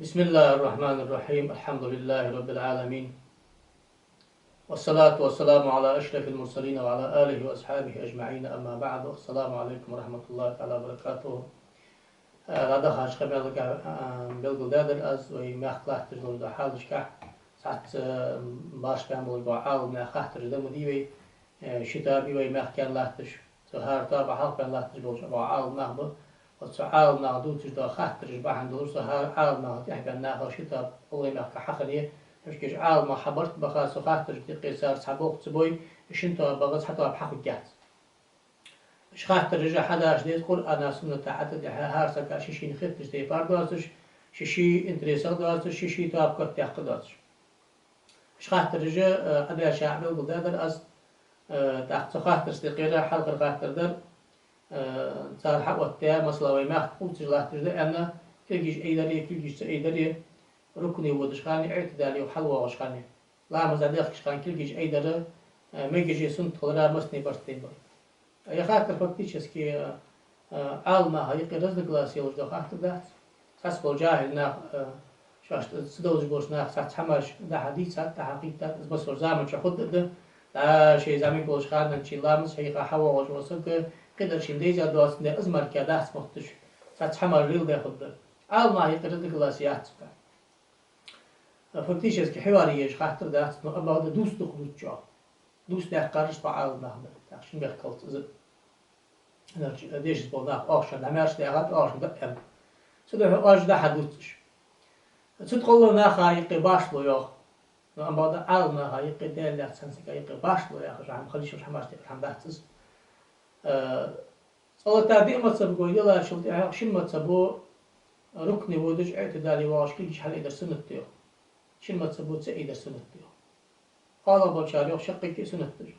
بسم الله الرحمن الرحيم. الحمد لله رب العالمين، والصلاة والسلام على أشرف المرسلين وعلى آله وأصحابه أجمعين. أما بعد، السلام عليكم ورحمة الله تعالى وبركاته. هذا خاش قبل بالجداد az ve mehklahtır da halışka sat baş kamul baal mehklahtır da mudi ve şitabi ve mehkenlahtır. Sahar tabi halkanlahtır bolca baal mehbu وتعال ناخذ تجدا خاطر جبان دروس عال ما تحب ناخذ شتاب الله ما كحخليه مش كيش عال ما حبرت بخاص خاطر قيصر سبوق تبوي ايش انت بغز حتى بحق جات ايش خاطر رجع حدا جديد قول انا سنه تعدد هارسك شيشي نخت تجدي باردوسش شيشي انتريسال دوسش شيشي تاب كت تاخذوش ايش خاطر رجع ادا شعب البلدان از تحت خاطر استقرار حلقه خاطر در صار حقوقتها مثلا وما قلت جلاه تجد أن كلجيش أيدري كلجيش أيدري ركني ودشخاني اعتدالي وحلوة وشخاني لا مزاديخ شخان كلجيش أيدري ما يجي سنت خضراء مسني برستين بر يا خاطر فكتيش كي عالمة هاي رزق لاسي وجد خاطر ده حسب الجاهل نا شاش صدوج بوش نا سات حماش ده حديث سات حقيقة بس زمان شخود ده شيء زمين بوش خان نشيل لامس حقيقة حوا وجوسك قدر شنديجا دواسنده ازمر كده اسمختش ساتحمر ريل ده خد عالما يقدر كلاسيات فكتيش اسكي حواريش خاطر ده نو ابا دوست دخلت جا دوست ده قارش فعال مهما تاخشن بخلط از ديش بونا اخشن دمرش ده غد اخشن ده ام سده اج ده حدوتش تدخل نا خايق باش لو يا نو ابا ده عالما خايق ده لا سنسك خايق باش لو يا خش عم خليش مش حماش الحمداتس الله تعدي ما تسبقوا يلا شلت شن ما تسبوا ركني ودج اعتدالي واش كل شيء حل سنة تيو شن ما تسبوا تسيد سنة تيو قال بشاري شقك سنة تيو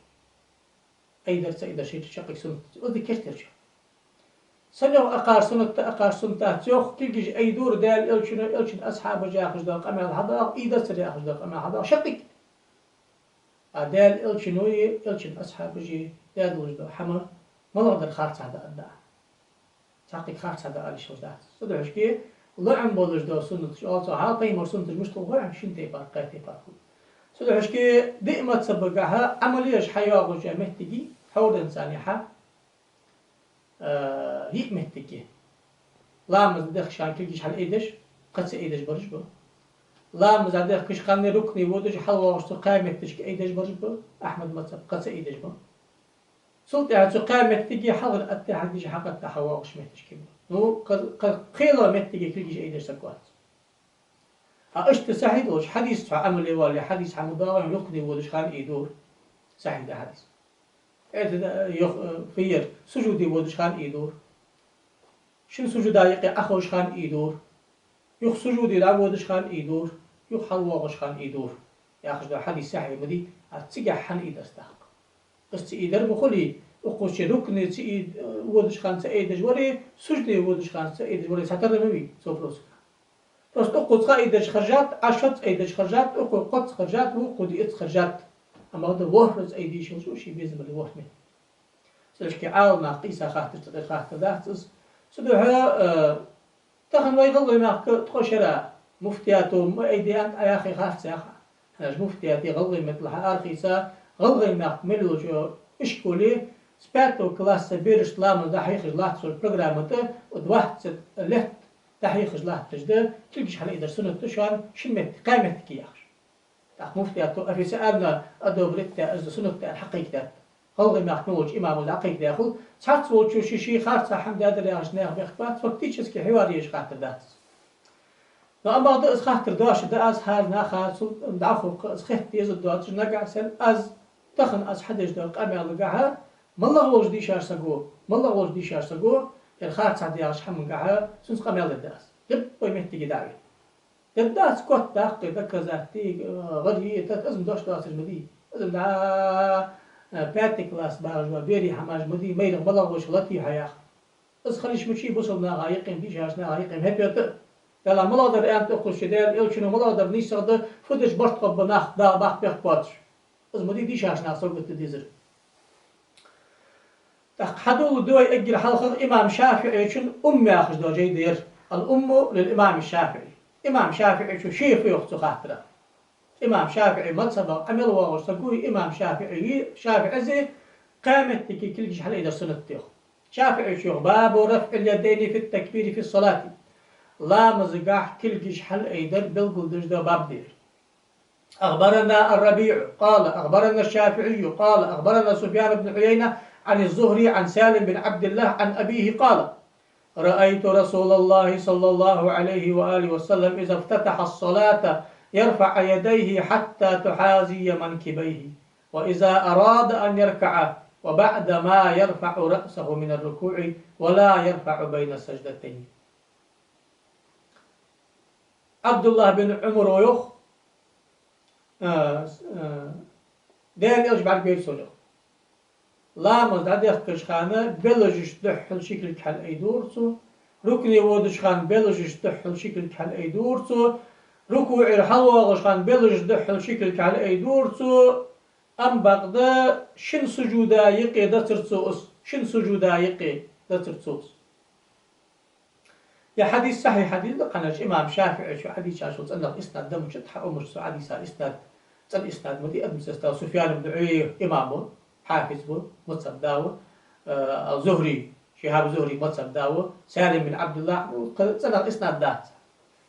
أيدر سيد شيء شقك سنة تيو وذكرت رجع سنة أقار سنة تيو كل شيء أي دور دال إلشن أصحاب جاء خش دق أمل هذا إيدر سريع خش دق أمل هذا شقك دال إلشن أصحاب جي دال وجد حما ما نقدر خارج هذا الداء تحقيق خارج هذا على شو ذات صدق كي لعن بولج ده سنة شو ها قيمة سنة المشتغل غير شين تيبار قاي تيبار صدق كي دائما تسبقها عملية حياة وجه مهتجي حول إنساني ح هي مهتجي لا مزدخ شان كل شيء حل إيدش قص إيدش برج بو لا مزدخ كش خلني ركني ودش حلوة وشتو قائمة تشك إيدش برج بو أحمد متصب قص إيدش بو سلطة قائمة تجي حضر التحدي جي حق التحوى وش متشكل نو قيلة متجي كل شيء يدرس كوات أشت سعيد وش حديث عمل والي حديث عن مضاوع يقضي ودش خان يدور سعيد حديث فير سجودي ودش خان يدور شن سجود يقي أخوش خان يدور يخ سجودي لا ودش خان يدور يخ حلوة وش خان يدور ياخذ حديث سعيد مدي أتسجع حن يدستحق استيدر بخلي أقوش ركن تيد ودش خان سعيد جوري سجدي ودش خان سعيد جوري ساتر مبي سوفروس بس أقول قايدش خرجات عشرة أيدش خرجات أقول قط خرجات وقود إت خرجات أما هذا وهرز أيدي شو شيء بيزم اللي وهمه سلش كعال ناقيسة خاطر تقي خاطر ذاتس سبها تخن ويغلي ما تخشرا مفتياتو أيديان يا أخي خاطر ساخا أنا مفتياتي غلي مثلها أرخيصة غلغي ملو جو إشكولي سباتو كلاس بيرش لامن ده حيخش لاحت سو البرنامج ودواحت لهت تحيخش لاحت تجده تلقيش حلا إذا سنة تشان شمت قامت كياخش تاخ مفتياتو أفي سألنا أدوبريتا أز سنة الحقيقة غلغي ملوج إمام الحقيقة ياخذ ساعات وجو شيء خارج حمد هذا اللي عشناه بإخبات فكتيش كي حواريش خاطر ذات أما ده إز خاطر داش ده أز هال ناخذ دعفو إز خت يزد دوات نرجع سل أز تخن أز حدش دق أمي على جاها مالله وش دي شار سجوا مالله وش دي شار سجوا الخارج عدي عش حمن جاها سنس قمي على الداس يب ويمتى داعي الداس كوت داق ذكرتي غدي تأزم داش داس المدي أزم دع باتي كلاس بارج وبيري حماج مدي ميل مالله وش لطي حياة إز خليش مشي بوصلنا غايقين في شاشنا غايقين هبيت لا مالله در أنت أقول شدير إلشنو مالله در نيسر ده فدش برت قبناخ دا باخ بيخباتش أزمدي دي شاشنا صوبت ديزر تحدو دوي أجل حلقة إمام شافعي شن أمي أخذ دو جيدير الأم للإمام الشافعي إمام شافعي شو شيف يخصو خاطره إمام شافعي مذهبه عمل واغش تقول إمام شافعي زي قامت تكي كل شيء حل إذا سنتيخ شافعي شو باب رفع اليدين في التكبير في الصلاة لا مزقاح كل شيء حل إذا بلقل دجدا باب دير أخبرنا الربيع قال أخبرنا الشافعي قال أخبرنا سفيان بن عيينة عن الزهري عن سالم بن عبد الله عن أبيه قال رأيت رسول الله صلى الله عليه وآله وسلم إذا افتتح الصلاة يرفع يديه حتى تحاذي منكبيه وإذا أراد أن يركع وبعد ما يرفع رأسه من الركوع ولا يرفع بين السجدتين. عبد الله بن عمر ويخ دير يلج بعد بيت سولو لا مزداد يخكش خانه بلجش دحل شكل كحل أي دورسو ركني ودش خان بلجش دحل شكل كحل أي دورسو ركوع الحلوة خان بلجش دحل شكل كحل أي دورسو أم بغدا شن سجودا يقي دترسوس شن سجودا يقي دترسوس يا حديث صحيح حديث قناش إمام شافعي شو حديث شاشوت أنه إسناد دم شتح عمر سو حديث إسناد تل إسناد مدي أدم ستا سفيان بن عيينة إمامه حافظ بو مصب داو زهري شهاب زهري مصب داو سالم بن عبد الله تل إسناد دات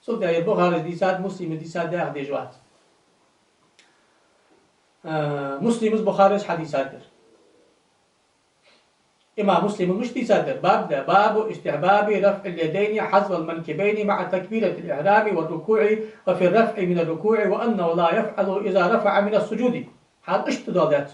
سو ده البخاري دي ساد مسلم دي ساد ده دي جوات مسلم البخاري حديثات إمام مسلم مش دي سادر باب ده باب استحباب رفع اليدين حذف المنكبين مع تكبيرة الإحرام والركوع وفي الرفع من الركوع وأنه لا يفعل إذا رفع من السجود هذا اشتدادات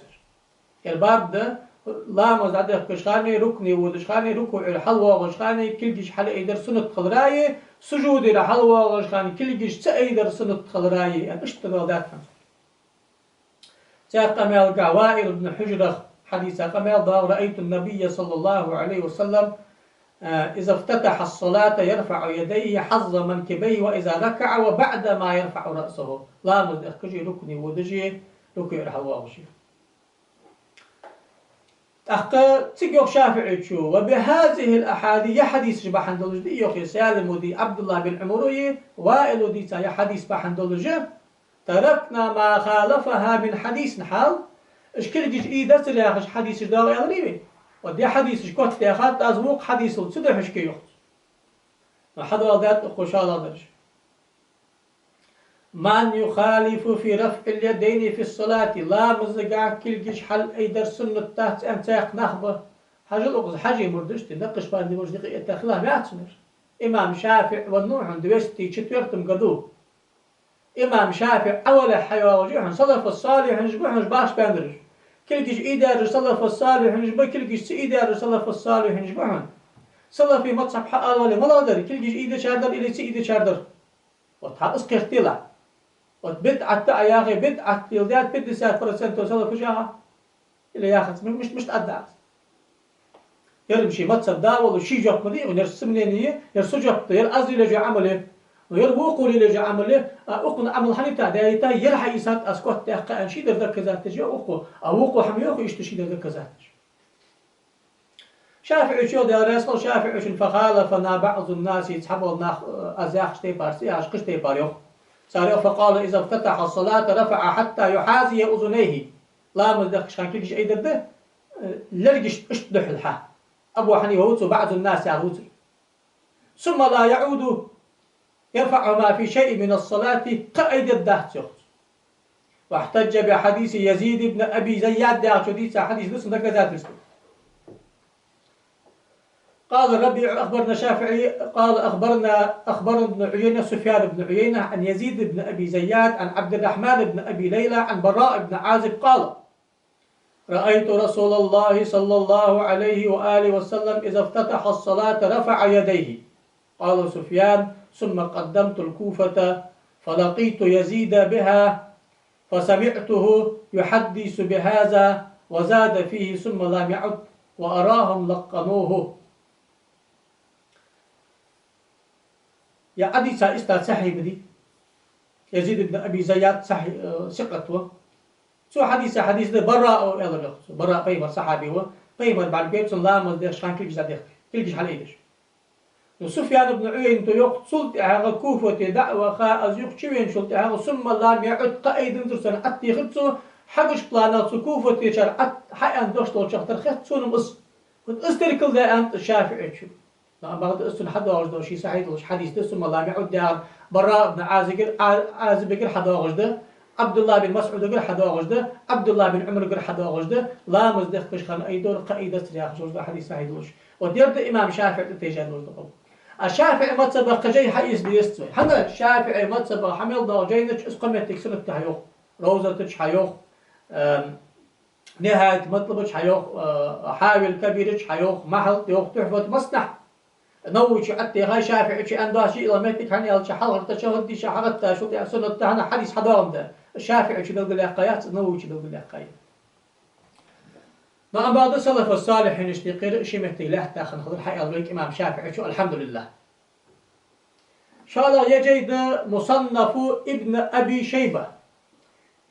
الباب ده لا مزعد كشخاني ركني ودشخاني ركوع الحلوة وشخاني كل جيش حل إيدر سنة خضراي سجود الحلوة وشخاني كل جيش سأيدر سنة خضراي اشتدادات جاء قمال قوائر بن حجرة حديث قمال رأيت النبي صلى الله عليه وسلم إذا افتتح الصلاة يرفع يديه حظ منكبيه وإذا ركع وبعد ما يرفع رأسه لا مدخجي ركني ودجي ركوع الحلوة وشي أخطأ تيجي شافعي شو وبهذه الأحاديث حديث بحن دلج دي يوخي سالم ودي عبد الله بن عمروي وائل دي تاي حديث بحن دلج تركنا ما خالفها من حديث نحال اشكال جيش إيدات اللي أخش حديث داوي أغريبي ودي حديث شكوت تأخذ أزوق حديث وتصدح اشكي يخت حضر ذات أخشال درج من يخالف في رفع اليدين في الصلاة لا مزقع كل جيش حل أيدر سنة تحت أنتاق نخبة حاجة الأقصى حاجة مردش تنقش باندي مجدقية تخلاه بيعتمر إمام شافع والنوح دوستي شتورتم قدو إمام شافع أول حيوة وجوهن صلف الصالح نجبوهن باش باندرج كل جيش إيدار صلف الصالح نجبوه كل جيش إيدار صلف الصالح نجبوهن صلف في متصب حق ولا ملادر كل جيش إيدار شاردر إلي سي إيدار شاردر وتحقص كيختيلا وتبدعت يا أخي بدعت يلدات بدي ساعة فرسنت وصلف وجاها إلي ياخذ مش تقدع يرمشي متصب داول وشي جوب مدي ونرسم لينيه يرسجوب يرأزي لجو عمله ويربوقوا لي لجا عمله أقن عمل حنيتا دايتا يرحى يسات أسكوت تحقا أنشي در كذات تجي أوقو حميوخو يشتشي در كذات شافعي شو دار يسقل شافعي شن فخالفنا بعض الناس يتحبوا الناخ أزاخ شتي بارسي عشق شتي باريوخ ساريو فقال إذا افتتح الصلاة رفع حتى يحاذي أذنيه لا مزدخش كان كلش أي درده لرقش اشتدح الحا أبو حنيفة وتو بعض الناس يعوتر ثم لا يعود يرفع ما في شيء من الصلاة كأيد الدهت واحتج بحديث يزيد بن أبي زياد ده حديث لسنا كذات رسل قال الربيع أخبرنا شافعي قال أخبرنا ابن عيينة سفيان بن عيينة عن يزيد بن أبي زياد عن عبد الرحمن بن أبي ليلى عن براء بن عازب قال رأيت رسول الله صلى الله عليه وآله وسلم إذا افتتح الصلاة رفع يديه قال سفيان ثم قدمت الكوفة فلقيت يزيد بها فسمعته يحدث بهذا وزاد فيه ثم لم يعد وأراهم لقنوه يا حديث استاذ صحيح بدي يزيد بن أبي زياد صحيح ثقته سو حديث ده براء يلا براء قيمة صحابي هو قيمة بعد بيت لا مزدش كان كل جزء كل جزء على إيدش سفيان بن عيينة يق سلط هذا كوفة دعوة خا أزيق شوين شلط هذا ثم الله يعد قائد درسنا أتي خدسو حقش بلانات كوفة يشار أت حي أن دوشتول شختر خدسون مس استركل ذا أنت الشافعي شو لا بعد استن حدا وجده شيء صحيح وش حديث ثم الله يعد دار براء بن عازب يقول حدا وجده عبد الله بن مسعود يقول حدا وجده عبد الله بن عمر يقول حدا وجده لا مزدخ كش خان أي دور قائد استرياح شو حديث صحيح وش وديرت الإمام شافعي تيجان وجده الشافعي ما تسبق جاي حيس بيستوي حنا الشافعي ما تسبق حمل ضو جاينش اسقمتك سنة تحيوخ روزتش حيوخ نهاية مطلبش حيوخ حاول كبيرش حيوخ محل يوخ تحفة مصنع نوش عتي هاي شافعي شي أنداشي إلى ميتك هني على شحال تشهد شحالة شو تي سنة تهنا حديث حضارم ده الشافعي شو بيقول لقيات نوش بيقول لقيات ما بعد السلف الصالح نشتقر شيء متيله تاخذ خذ الحقيقة الغيك إمام شافعي شو الحمد لله شاء الله يجد مصنف ابن أبي شيبة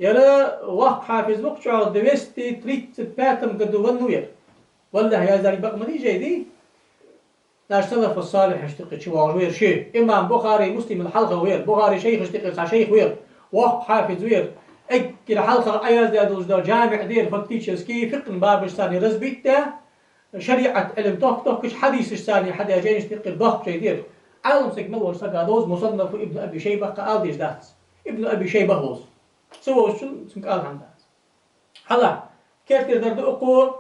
يرى وقت حافظ وقت دوستي تريت باتم قدوان نوير والله يا زاري بقى مني جيدي ناش سلف الصالح اشتقر شو وير شيء إمام بخاري مسلم الحلقة وير بخاري شيخ اشتقر شيخ وير وقت حافظ وير اكل الحلقة اياز دادوز جامع دير فتيتشز كي فقه باب ثاني رزبيته شريعة علم توكش حديث ثاني حدا جاي يشتقر ضخ شي دير عالم سك ملور سكادوز مصنف ابن ابي شيبه قال ديش دات ابن ابي شيبه هوز سوى شو قال عن دات هلا كيف تقدر تقول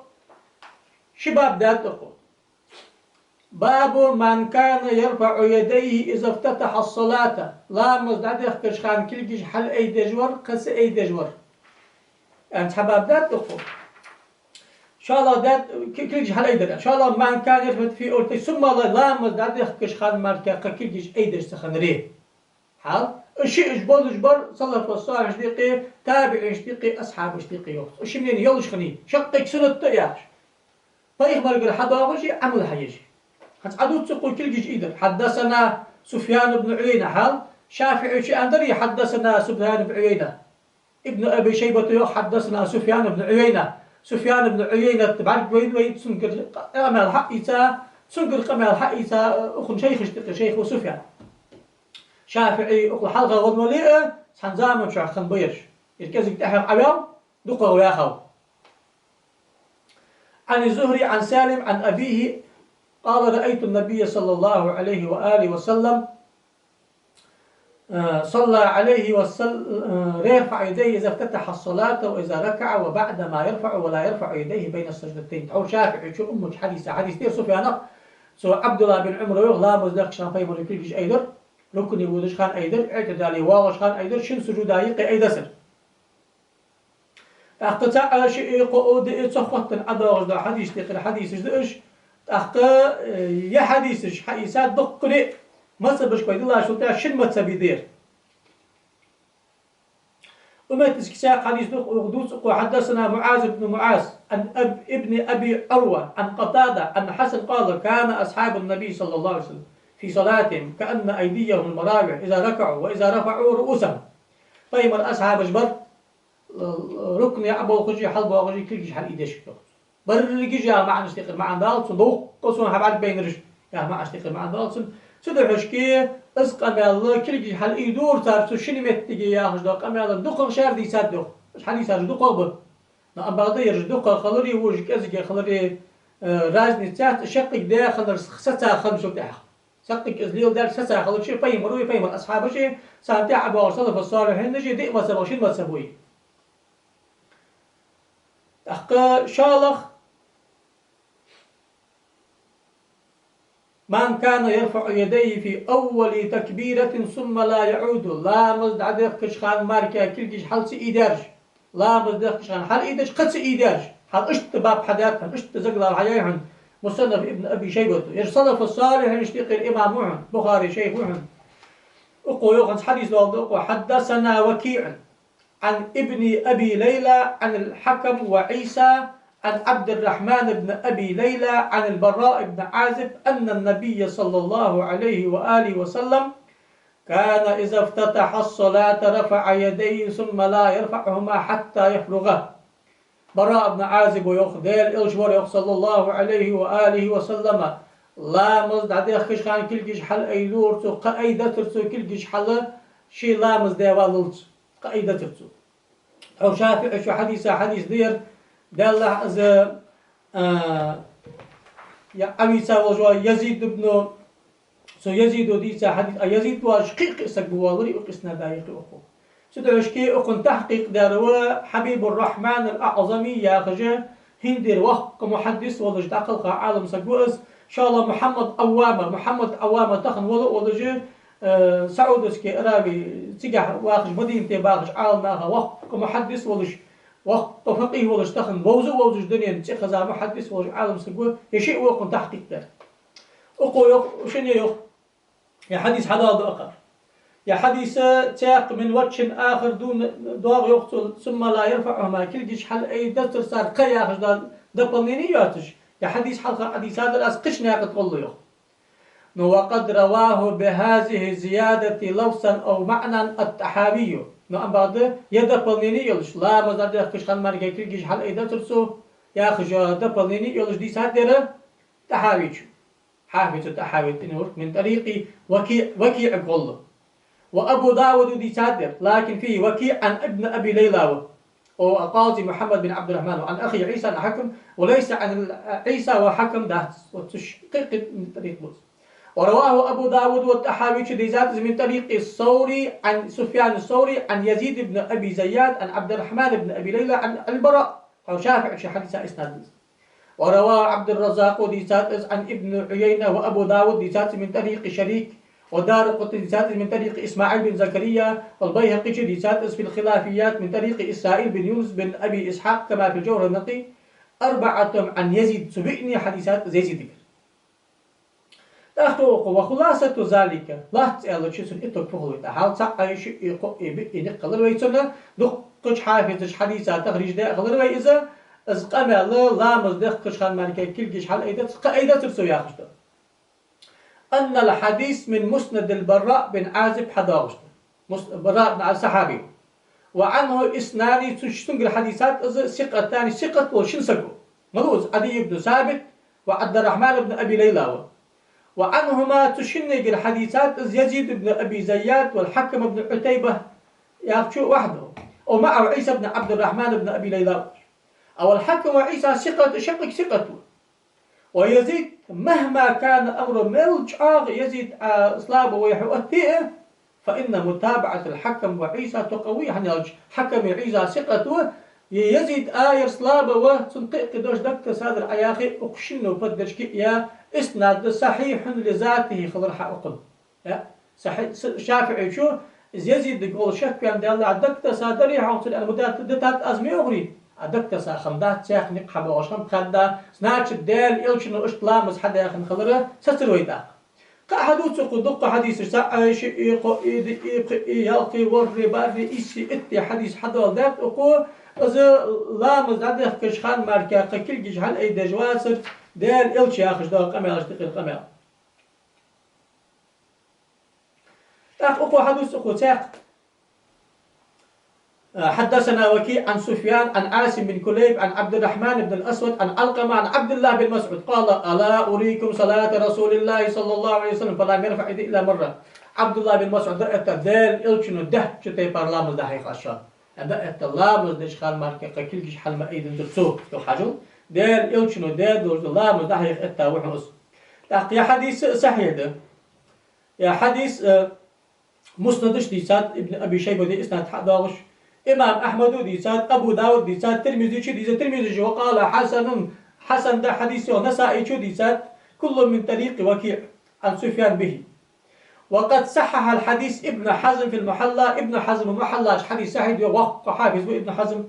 شباب دات تقول باب من كان يرفع يديه اذا افتتح الصلاه لا مزداد كشخان كلجش حل اي دجور قس اي دجور انت حباب دات تقول إن شاء الله دات كلجش حل اي دجور ان شاء الله من كان يرفع في اولتي ثم لا مزداد كشخان ماركا كلجش اي دج سخن ريه حال الشيء اجبر صلى الصالح اشتيقي تابع اشتيقي اصحاب اشتيقي يوم الشيء منين يلش خني شقك سنه تياش طيب ما يقول حدا وشي عمل حيجي عدو تقول كل جيد حدثنا سفيان بن عيينة حال شافعي شي أندري حدثنا سفيان بن عيينة ابن أبي شيبة حدثنا سفيان بن عيينة سفيان بن عيينة تبعك وين سنكر قمال حقيسا سنكر قمال حقيسا أخن شيخ اشتقي شيخ وسفيان شافعي أخو حلقة غضولية سنزام وشع خنبيرش يركزك تحق عيام دقة وياخو عن الزهري عن سالم عن أبيه قال رأيت النبي صلى الله عليه وآله وسلم صلى عليه وسلم يرفع يديه إذا افتتح الصلاة وإذا ركع وبعد ما يرفع ولا يرفع يديه بين السجدتين أو شافعي شو أمك حديث دير سفيان سو عبد الله بن عمر لا مزدق شان فيمر يكلش أيدر ركني ودش خان أيدر اعتدالي واغش خان أيدر شن سجود يقي أيدسر اقتطع شيء قعود اتصخت الأداغ حديث تقرأ حديث دش أخطاء يا حديثش حيسات دقري ما سبش كويد الله شو تاع شن ما تسبي دير وما تسكساق حديث دقدوس حدثنا معاذ بن معاذ عن ابن أبي عروة عن قتادة عن حسن قال كان أصحاب النبي صلى الله عليه وسلم في صلاتهم كأن أيديهم المراجع إذا ركعوا وإذا رفعوا رؤوسهم طيب الأصحاب اجبر ركن يا أبو خجي حلب وخجي كل حل إيدش برجي جا مع نشتغل مع دالسون دوق قصون حبعد بين رش يا مع نشتغل مع دالسون سدر حشكي اسق أمال كل حل إيدور تار شنو متجي يا هجدق أمال دق شهر دي صدق مش حد يصير دق أبو نعم بعد يرجدق خلري وش كذا خلري رازني تحت شقق ده خلر ستة خمسة تحت شقق إزليل ده ستة خلر شيء فيهم روي فيهم الأصحاب شيء سامتع أبو صلف الصالحين نجي دق ما سبوا شين ما سبوي أحق شالخ من كان يرفع يديه في أول تكبيرة ثم لا يعود لا مزد عدق كشخان ماركا كلجش حلس إيدارج لا مزد كشخان حل إيدارج قدس إيدارج حل اشت باب حداتها اشت زقل الحياهن مصنف ابن أبي شيبة يرصنف الصالح يشتقي الإمام معن بخاري شيخ معن أقو يوغنس حديث والد حدثنا وكيع عن ابن أبي ليلى عن الحكم وعيسى عن عبد الرحمن بن أبي ليلى عن البراء بن عازب أن النبي صلى الله عليه وآله وسلم كان إذا افتتح الصلاة رفع يديه ثم لا يرفعهما حتى يفرغه براء بن عازب ويخديل إلجور صلى الله عليه وآله وسلم لامز دعدي خش خان كل جيش حل أيدور تو قايدة ترتو كل جيش حل شي لامز ديواللت قايدة ترتو أو شافع شو حديث دير دال از يا أبي سوى يزيد بن سو يزيد وديسا حديث يزيد واشقيق سقوالري وقسنا دايق أخو ستعشكي أخن تحقيق داروا حبيب الرحمن الأعظمي يا خجا هندر وقت محدث ولج داخل عالم سقوس إن شاء الله محمد أوامة تخن ولج سعودسكي أرابي تجح واخج مدينة باخج عالم آخر وقت محدث ولج وقت فقيه ولج تخن ووزج دنيا تخزا محدث ولج عالم سقوس يشيء وقن تحقيق دار أقو شنو يا حديث حلال آخر يا حديث تاق من وجه آخر دون دواغ يقتل ثم لا يرفعهما كل جيش حل أي دستر صار قيا خجدال دبلنيني ياتش يا حديث حلقة حديث هذا الأس قشنا قد وقد رواه بهذه الزيادة لفظا أو معنى التحاوي أم بعد يدبلنيني يلش لا مزاد قش خان مارك كل جيش حل أي دستر سو يا خجا دبلنيني يلش دي سادر تحاوي حافظ التحاوي من طريق وكيع قله وأبو داود دي سادر لكن فيه وكيع عن ابن أبي ليلى وقاضي محمد بن عبد الرحمن وعن أخي عيسى الحكم وليس عن عيسى وحكم ده وتشقيق من طريق بوز ورواه أبو داود والتحاوي دي ذات من طريق الثوري عن سفيان الثوري عن يزيد بن أبي زياد عن عبد الرحمن بن أبي ليلى عن البراء أو شافع في حديث إسناد وروى عبد الرزاق دي ذات عن ابن عيينة وأبو داود دي ذات من طريق شريك ودار قطن سادس من طريق إسماعيل بن زكريا والبيهقي دي سادس في الخلافيات من طريق إسرائيل بن يونس بن أبي إسحاق كما في الجوهر النقي أربعة عن يزيد سبئني حديثات زيد تأخذوا وخلاصة ذلك لا تسأل شيء إتوك فهوت حال ساق شيء ينقل ويتنا دقش حافظ حديثات تخرج ده أغلر وإذا أزقام الله لا مصدق خان مالك كل جيش حال أيضا ترسو يا خشته أن الحديث من مسند البراء بن عازب حداغشت براء بن صحابي وعنه إسناني تشتنق الحديثات ثقة ثاني ثقة وشن سقو ملوز عدي بن ثابت وعبد الرحمن بن أبي ليلى وعنهما تشنق الحديثات يزيد بن أبي زياد والحكم بن عتيبة ياخشو وحده ومعه عيسى بن عبد الرحمن بن أبي ليلى أو الحكم وعيسى ثقة شقق ثقته ويزيد مهما كان أمر ملج يزيد إصلابه ويحوته فإن متابعة الحكم وعيسى تقوي يعني حكم عيسى ثقته يزيد إصلابه وتنقيق دوش دكت صادر عياخي أقشنه بدرش يا إسناد صحيح لذاته خضر حقل صحيح شافعي شو يزيد يقول شك بأن الله دكت صادر يحوصل أن مدات أزمي أغري أدكت ساخمدات ساخ نقحب وشم خدا سناتش الدال إلشنو إشتلامز حدا يخن خضره سترويدا كحدوث قدق حديث ساعش يلقي وري باري إيشي إتي حديث حدا ذات أقو إذا لامز عده كشخان ماركا قكل جيشان أي دجواسر دال إلش ياخش دا قمل أشتقل قمل أقو حدوث أقو ساق حدثنا وكيع عن سفيان عن عاصم بن كليب عن عبد الرحمن بن الأسود عن علقمة عن عبد الله بن مسعود قال ألا أريكم صلاة رسول الله صلى الله عليه وسلم فلم يرفع يده إلا مرة عبد الله بن مسعود رأت دال إلشنو ده شتى برلامز ده هيك عشان رأت لامز دش خال ماركة كل جيش حل ما أيدن ترسوق تو حاجة دال إلشنو ده دول لامز ده هيك أتا وحوس يا حديث صحيح ده يا حديث مسندش ديسات ابن أبي شيبة دي إسناد حداغش إمام أحمد ديسات أبو داود ديسات ترمذي شو ديسات ترمذي وقال حسن ده حديث ونسائي شو ديسات كل من طريق وكيع عن سفيان به وقد صحح الحديث ابن حزم في المحلى ابن حزم محلى حديث صحيح وقع حافظ ابن حزم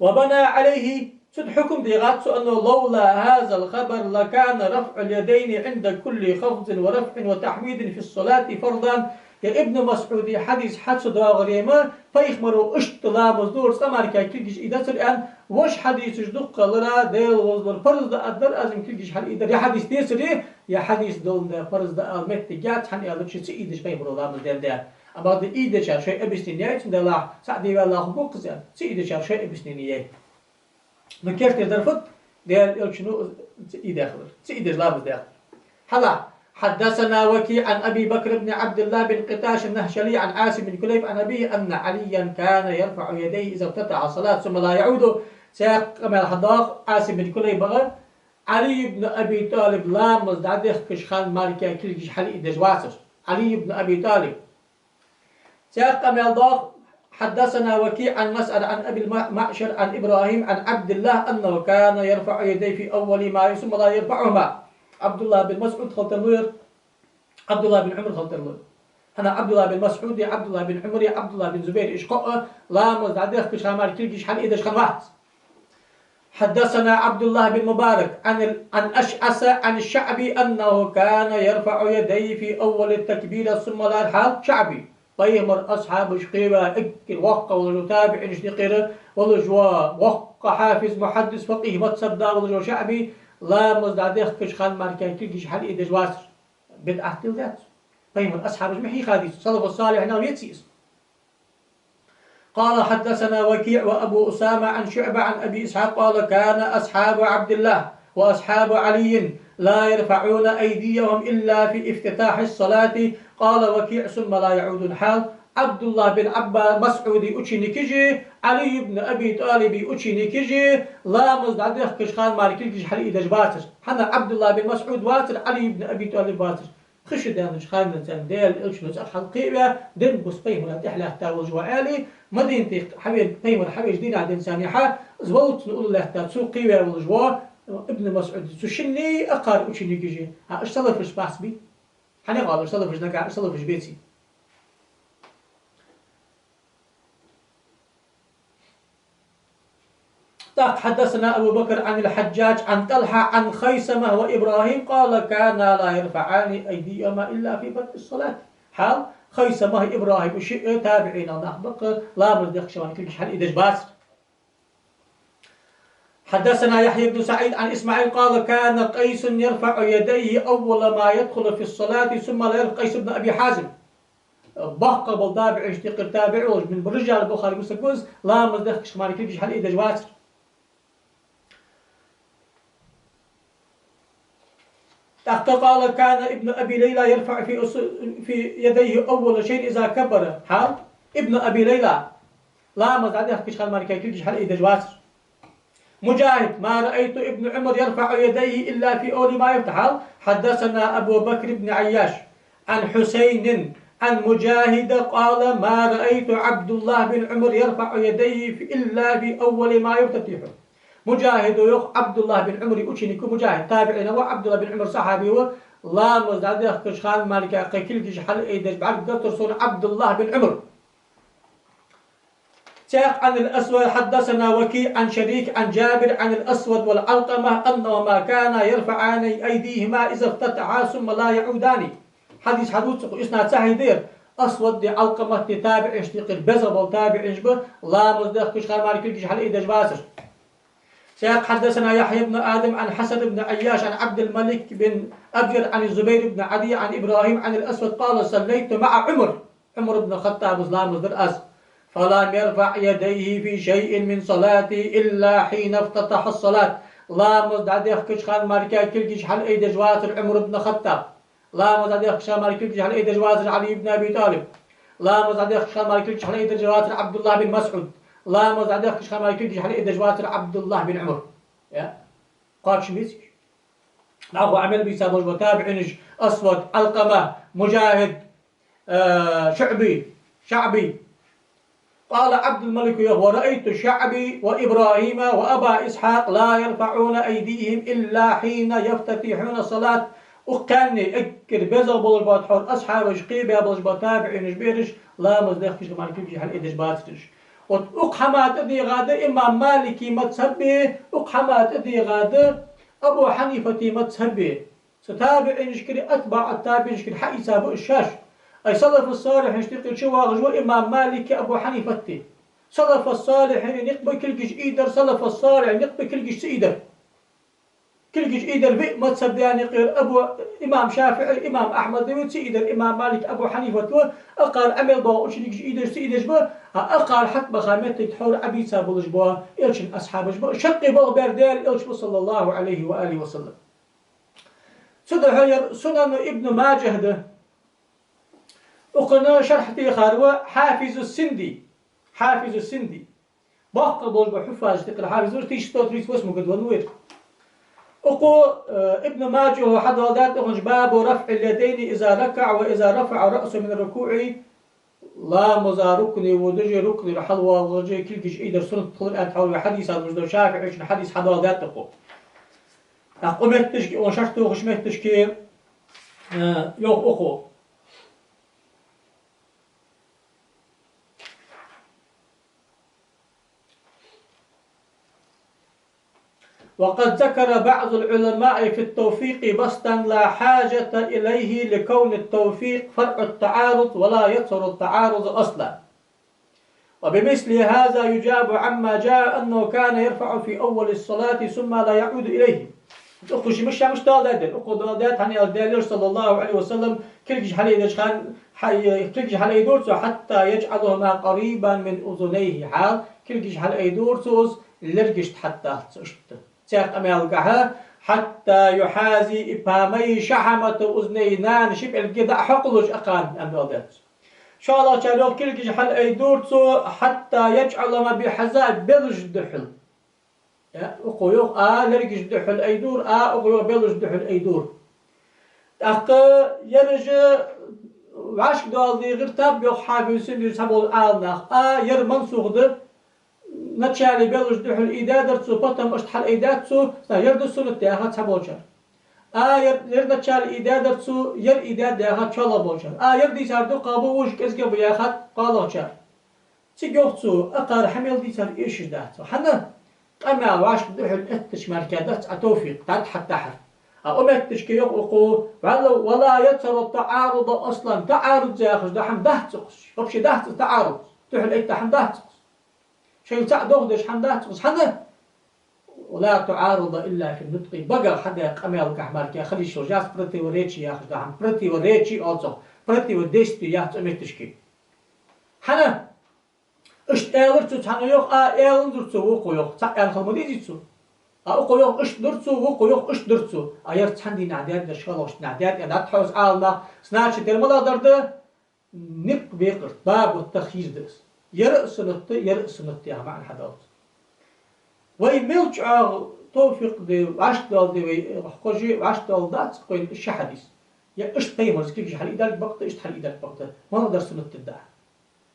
وبنى عليه سد حكم ديغات أنه لولا هذا الخبر لكان رفع اليدين عند كل خفض ورفع وتحميد في الصلاة فرضا يا ابن مسعود حديث حدث دواغريما فيخمروا اشتلا مزدور سماركا كلجش إذا سرعان وش حديث جدق لرا ديل وزدور فرض دا أدر أزم كلجش حل إذا يا حديث تيسري يا حديث دول دا فرض دا ألمت جات حن يالك شيء إيدش فيخمروا دا مزدور دا أما دا إيدش شيء أبسنية دا لا سعدي والله حقوق زيان إيدش شيء أبسنية من كيف تدرفت ديال شنو داخل سيدي لا داخل هلا حدثنا وكيع عن ابي بكر بن عبد الله بن قتاش النهشلي عن عاصم بن كليب عن ابيه ان عليا كان يرفع يديه اذا افتتح الصلاه ثم لا يعود سياق كما الحضاق عاصم بن كليب بغى علي بن ابي طالب لا مزدادخ كشخان مالكا كلش حلي دجواسر علي بن ابي طالب سياق كما الضاق حدثنا وكيع عن مسألة عن أبي المعشر عن إبراهيم عن عبد الله أنه كان يرفع يديه في أول ما ثم لا يرفعهما عبد الله بن مسعود خلطنوير عبد الله بن عمر خلطنوير أنا عبد الله بن مسعود يا عبد الله بن عمر يا عبد الله بن زبير إيش قاء لا مزدادخ كش خمار كلش حل إيدش خنواحت حدثنا عبد الله بن مبارك عن أشعث عن الشعبي أنه كان يرفع يديه في أول التكبير ثم لا يرحل شعبي طيمر أصحاب شقيبة اكل وقع ولا تابع نشتقر ولا جوا وقع حافظ محدث فقيه ما تصدى ولا جوا شعبي لا مزدادخ كش خان ماركان كلش حل إيدش واسر بدعة ذات طيمر أصحاب جمحي خادي صلب الصالح نام يتسيس قال حدثنا وكيع وأبو أسامة عن شعبة عن أبي إسحاق قال كان أصحاب عبد الله وأصحاب علي لا يرفعون أيديهم إلا في افتتاح الصلاة قال وكيع ثم لا يعودون حال عبد الله بن عبا مسعودي أتشي نكجي علي بن أبي طالب أتشي نكجي لا مزدعد كشخان مالك الكجي حلي إدج باتر حنا عبد الله بن مسعود واتر علي بن أبي طالب واتر خش دان شخان من ديل إلشنوز أحل قيبة دين بسقيه ولا تحلى تاوج وعالي مدينتي حبيب قيمة حبيب جديد عند إنسان يحا زوت نقول له تسوق قيبة والجوا ابن مسعود سوشني أقار أتشي نكجي أشتغل فيش بحسبي حنا قالوا اشتغل فيش نقع اشتغل فيش بيتي حدثنا أبو بكر عن الحجاج عن طلحة عن خيسمة وإبراهيم قال كان لا يرفعان أيديهما إلا في بدء الصلاة حال خيسمة إبراهيم وشيء تابعين نحبق لا مردخ شوان كل حال إدج باس حدثنا يحيى بن سعيد عن إسماعيل قال كان قيس يرفع يديه أول ما يدخل في الصلاة ثم لا يرفع قيس بن أبي حازم بحق قبل تابع اشتقر تابع من برجال البخاري مسكوز لا مردخ شوان كل حال إدج باس قال كان ابن أبي ليلى يرفع في يديه أول شيء إذا كبر حال ابن أبي ليلى لا مزعد يحكيش خال مالك يكيش حال إذا جواسر مجاهد ما رأيت ابن عمر يرفع يديه إلا في أول ما يفتح حدثنا أبو بكر بن عياش عن حسين عن مجاهد قال ما رأيت عبد الله بن عمر يرفع يديه إلا في أول ما يفتتح مجاهد ويخ عبد الله بن عمر أشنيكو مجاهد تابعين وعبد الله بن عمر صحابي لا مزداد يخش خان مالك قيكل جيش حل إيدج بعد قطر عبد الله بن عمر شيخ عن الأسود حدثنا وكيع عن شريك عن جابر عن الأسود والعلقمة أنهما كانا يرفعان أيديهما إذا افتتحا ثم لا يعودان حديث حدوث إسناد صحيح دير أسود دي علقمة تتابع اشتقر بزر والتابع اشبه لا مزداد يخش خان مالك جيش حل إيدج باسر شيخ حدثنا يحيى بن آدم عن حسن بن عياش عن عبد الملك بن أبجر عن الزبير بن عدي عن إبراهيم عن الأسود قال صليت مع عمر بن الخطاب ظلام الدرأس فلم يرفع يديه في شيء من صلاتي إلا حين افتتح الصلاة لا مزداد يخكش خان مالكا كلجش حل أيد جواتر عمر بن الخطاب لا مزداد يخكش خان مالكا كلجش حل أيد جواتر علي بن أبي طالب لا مزداد يخكش خان مالكا كلجش حل أيد جواتر عبد الله بن مسعود لا مزداد يخكش خان مالكا كلجش حل أيد جواتر عبد الله بن عمر قال شميسي نعو عمل بيسابوش وتابعنج أسود علقمة مجاهد شعبي قال عبد الملك ورأيت شعبي وإبراهيم وأبا إسحاق لا يرفعون أيديهم إلا حين يفتتحون الصلاة وكاني أكر بزر بلجبات حول أصحاب شقيبة بلجبات تابعنج بيرش لا مزدخ كش مالك يجي حل إدش باترش وأقحمات أدي غادة إمام مالكي متسبه أقحمات أدي غادة أبو حنيفة متسبه ستابع نشكري أتبع التابع نشكري حقي سابق الشاش أي صلف الصالح نشتقل شواغ جو إمام مالكي أبو حنيفة صلف الصالح نقبل كل جيش إيدر صلف الصالح نقبل كل جيش سيدر كل جيش إيدر في مذهب يعني غير أبو إمام شافعي إمام أحمد دوتي إيدر إمام مالك أبو حنيفة تو أقال عمل ضوء شنو جيش إيدر سيدر بو أقال حتى بخامات تحور أبي سابلش بو إلشن أصحابش بو شقي بو بردال إلش صلى الله عليه وآله وسلم سده سنن ابن ماجه ده وقنا شرحتي خاروة حافظ السندي حافظ السندي باقي بوش بحفاظ تقرأ حافظ تيش توتريس واسمه قد ونوير أقو ابن ماجه وحضادات أخنج باب رفع اليدين إذا ركع وإذا رفع رأسه من الركوع لا مزا ركني ودجي ركني رحلوة ودجي كل جيش إيدر سنة تطلق أتحول حديث هذا مجدو شافعي عشان حديث حضادات أقو أقومت تشكي ونشرته وخشمت تشكي يوخ أخو وقد ذكر بعض العلماء في التوفيق بسطا لا حاجة إليه لكون التوفيق فرع التعارض ولا يظهر التعارض أصلا وبمثل هذا يجاب عما جاء أنه كان يرفع في أول الصلاة ثم لا يعود إليه أخوش مش دادر أخو دادات هني الدليل صلى الله عليه وسلم كلش حلي دشخان كلش حلي دورس حتى يجعلهما قريبا من أذنيه حال كلش حلي دورسوس لرجشت حتى تساق أمالقها حتى يحازي إبهامي شحمة أذنينان شبع القدع حقلش أقان أمالقات شاء الله تعالى كلش حلي دورسو حتى يجعلهما بحذاء بلج دحل أقويوق لرجش دحل أيدور أقويوق بلج دحل أيدور يرجع وعشق دوالي غير تاب يوق حافظين يسحبوا الآلناخ ير منسوخ ده نتشالي بلج دحل إيدادر تسو بطم أشتحل إيداد تسو يرد السنة تياخد سحبوا شر ير نتشالي إيدادر تسو ير إيداد تياخد شالبوا شر ير دي ساردو قابو وش كزقى بياخد قالوا شر تيجوق تسو أقار حميل دي سار إيش ده حنا أما واش دحل أتش مركزات أتوفيق حتى حر أمتش كي يقو ولا يتر التعارض أصلا تعارض زاخش دحم دهتقش وبش دهت تعارض دحل إنت حم دهتقش شيء تعدوغدش حم دهتقش حنا ولا تعارض إلا في النطق بقى حدا قميل كحمار كي خلي شو جاس برتي وريتشي ياخش دحم برتي وريتشي أوصل برتي وديستي ياخش أمتش كي حنا إشت أورتو تحنا يوق أورتو وقو يوق يعني خلمودي جيتسو أقو يوق إشت درتسو وقو يوق إشت درتسو أيرت حندي نعداد دشخلوش نعداد يعني هتحوز عالنا سناتش ترملا درده نك بيقرت باب التخييز دس يرأس نطي يرأس نطي يا معنى حداوت وي ميلش توفيق دي عشت دال دي خرجي عشت دال دات قوي إيش حديث يا إشت قيمة كيف حل إيدك بقطة إشت حل إيدك بقطة ما نقدر سنط الدع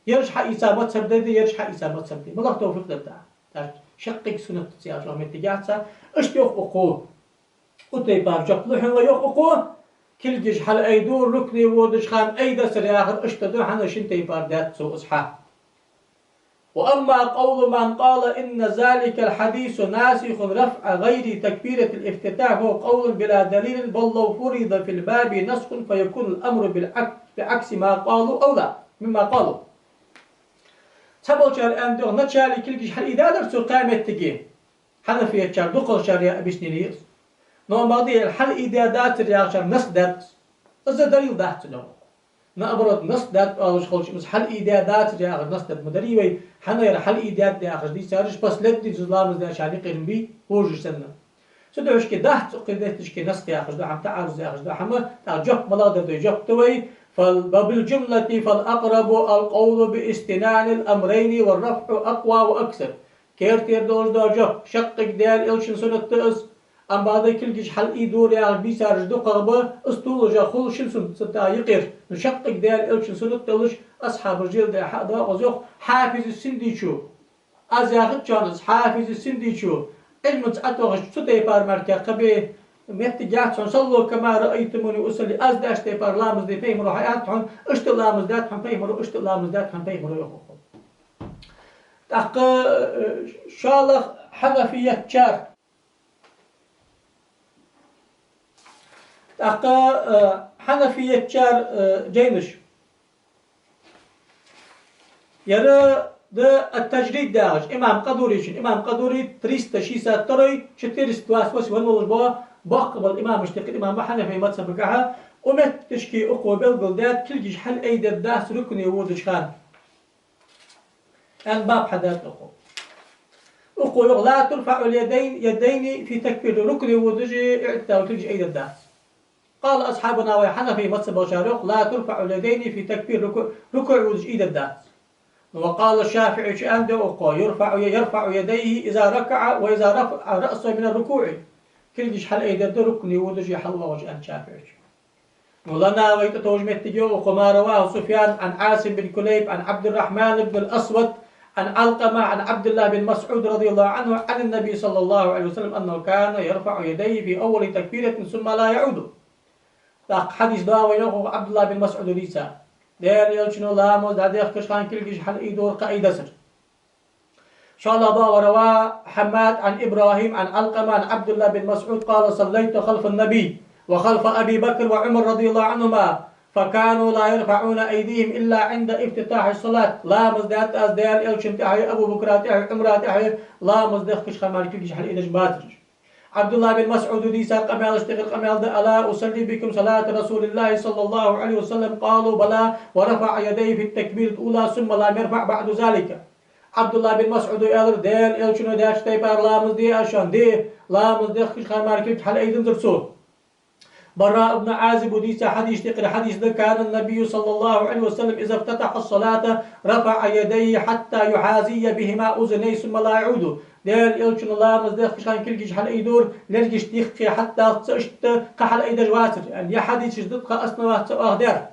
يرجح إسامات سبدي يرجح إسامات سبدي ما ضغط توفيق الدع شقق سنة سياسة من تجاتها إيش يوق أقوه قطي بارجق لحن ويوق أقوه كل جيش حل أيدور ركني ودش خان أيدا سري آخر إيش تدور حنا شنتي باردات سو إصحى وأما قول من قال إن ذلك الحديث ناسخ رفع غير تكبيرة الافتتاح هو قول بلا دليل بل لو فرض في الباب نسخ فيكون الأمر بعكس ما قالوا أو لا مما قالوا تبوشر أندو نتشالي كل جيش حل إدادر سو قامت تجي حنفية شار دقل شار يا أبيشنيريس نومالدي الحل إدادات رياشر نسدت إذا دليل دهت له نأبرد نسدت أو شخلش مس حل إدادات رياشر نسدت مدريوي حنا ير حل إداد رياشر دي سارش بس لدي زلام زي شاني قرن بي وجه سنة سدوش كي دهت قدرتش كي نسد رياشر ده عم تعارض رياشر ده حما تعجب ملاذ ده جب توي فبالجملة فالأقرب القول باستنان الأمرين والرفع أقوى وأكثر كيرتير دوش درجة شقق ديال إلشن سنة تأس أم بعد كل جيش حل إيدور يا بيسارج دو قربة استول جا خل شلسن ستا يقير نشقق ديال إلشن سنة تلش أصحاب الرجال ده حدا وزيخ حافظ السنديشو أزياغت جانس حافظ السنديشو علمت أتوغش ستا يبار مركا قبي متجاتهم صلوا كما رأيتموني أصلي أزداش تبار لامز دي فيمرو حياتهم اشت لامز داتهم فيمرو اشت لامز داتهم فيمرو يخوخو تاق شالخ حنفية شار تاق حنفية شار جينش يرى ده التجريد داعش إمام قدوري إمام قدوري 300 تري 428 والله بقبل الإمام مشتق الإمام حنفي متسبقها ومت تشكي أقوى بالبلدات كل جيش حل أيد الداس ركن يودش خان أن باب حدات أقوى لا ترفع اليدين في تكبير ركن يودش اعتاو كل جيش أيد الداس قال أصحابنا وحنفي متسبقها لا ترفع اليدين في تكبير ركع يودش أيد الداس وقال الشافعي عنده أقوى يرفع يديه إذا ركع وإذا رفع رأسه من الركوع كل جيش حل أيد ركن يودش يحل وجه أن شافعي ولنا ويتوجمت تجو وما رواه سفيان عن عاصم بن كليب عن عبد الرحمن بن الأسود عن علقمة عن عبد الله بن مسعود رضي الله عنه عن النبي صلى الله عليه وسلم أنه كان يرفع يديه في أول تكبيرة ثم لا يعود. حديث داوي له عبد الله بن مسعود ليسا دير يلشنو لا موز داديخ كشخان كل جيش حل إيدور قائد سر شاء الله با وروا حماد عن إبراهيم عن علقمة عن عبد الله بن مسعود قال صليت خلف النبي وخلف أبي بكر وعمر رضي الله عنهما فكانوا لا يرفعون أيديهم إلا عند افتتاح الصلاة لا مزدات أزدال إلشن تحي أبو بكر تحي عمر تحي لا مزدخ كش خمال كل حل إيدش باترج عبد الله بن مسعود ديسا قمال اشتغل قمال ألا أصلي بكم صلاة رسول الله صلى الله عليه وسلم قالوا بلى ورفع يديه في التكبير الأولى ثم لا يرفع بعد ذلك عبد الله بن مسعود يقول ديل إلشنو داش تيبار لا مزدي أشان دي لا مزدخ كش خمال كل حل إيدن درسوه براء بن عازب وديسا حديث تقرأ حديث كان النبي صلى الله عليه وسلم إذا افتتح الصلاة رفع يديه حتى يحازي بهما أذنيه ثم لا يعود دير إلشن الله مزدخ كشان كل جيش حل إيدور لرجش تيخي حتى تشت قحل إيدر واتر يعني يا حديث شدد قاسنا أهدار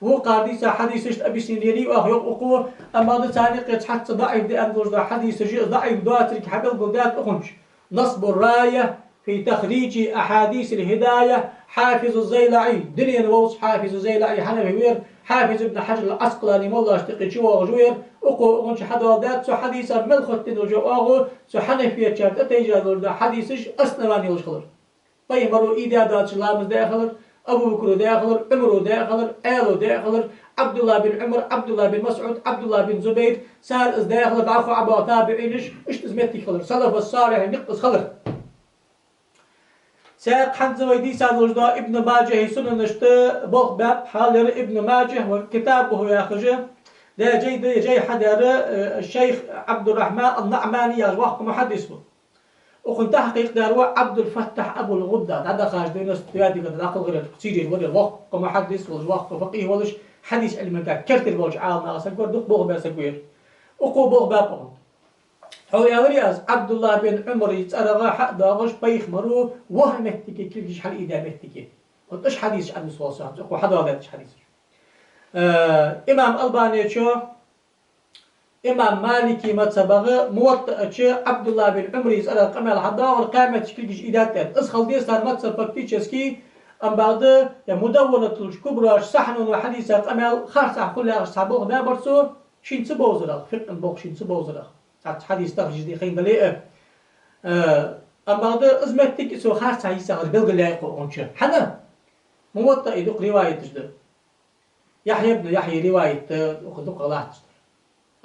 وقال ديسا حديث شت أبي سنيري وأخيق أقوى أما ده ثاني قد حتى ضعيف دي أنظر حديث ضعيف دواترك حبل قدات أخنش نصب الراية في تخريج أحاديث الهداية حافظ الزيلعي دنيا ووص حافظ الزيلعي حنفي وير حافظ ابن حجر العسقلاني والله اشتقي شو وغجوير أقو أنش حدادات سو حديثا ملخط الجو أغو سو حنفية شارت أتيجا حديثش أسنواني وشخلر طيب مرو إيدا دات شلامز داخلر أبو بكر داخلر عمر داخلر آلو داخلر عبد الله بن عمر عبد الله بن مسعود عبد الله بن زبير سار إز داخلر بعرفوا عبا تابعينش إش تزمتي خلر صلف الصالح نقص خلر ساق حمزة ويديسا نجدا ابن ماجه سنن نشتا بوغ باب حالر ابن ماجه وكتابه ياخجه ده جاي حدر الشيخ عبد الرحمن النعماني يجوحك محدث وكنت تحقيق داروا عبد الفتاح أبو الغدة هذا خارج دين استيادي قد العقل غير تسيري ولا وقت محدث ولا وقت فقيه ولا حديث علم كات كرت البوج عالنا سكور دق بوغ باسكوير وقو بوغ باب هو يورياز عبد الله بن عمر يتسرغ حق داغش بيخ مرو وهمتك كل شيء حل إدامتك وإيش حديث عن الصوصات وحدا هذا إيش حديث إمام ألباني شو إمام مالكي متسبغ موطأ شو عبد الله بن عمر يتسرغ قمل حدا والقامة كل شيء إدامتك إسخل ديستان متسبغ تيشسكي أم بعد مدونة الكبرى صحن وحديث قمل خاصة كل أصحابه ده برسو شين سبوزرغ فقه بوخ شين سبوزرغ حديث تخرج دي خين دليل أما هذا أزمتك سو خاص هاي سعر بلغ لا يقول حنا موطأ يدق رواية تجد يحيى بن يحيى رواية أخذ قلات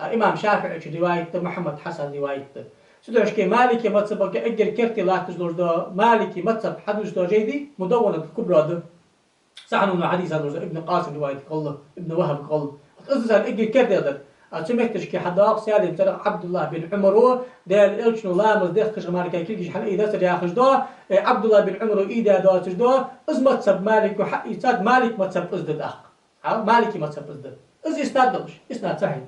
الإمام شافعي رواية محمد حسن رواية سدوش كي مالكي متصب كأجر كرتي لا تجد مالكي متصب حدوش دو جيدي مدونة الكبرى ده سعنون حديث هذا ابن قاسم رواية قل ابن وهب قل أزز أجر كرتي هذا أتمتش كي حدا سالم ترى عبد الله بن عمر دال إلشنو لامز دخش مالك كيلش حل إذا سر ياخذ ده عبد الله بن عمر إذا دات ده أزمت سب مالك وحق يساد مالك ما تسب أزدد أخ مالك ما تسب أزدد أز يستادلش إسناد صحيح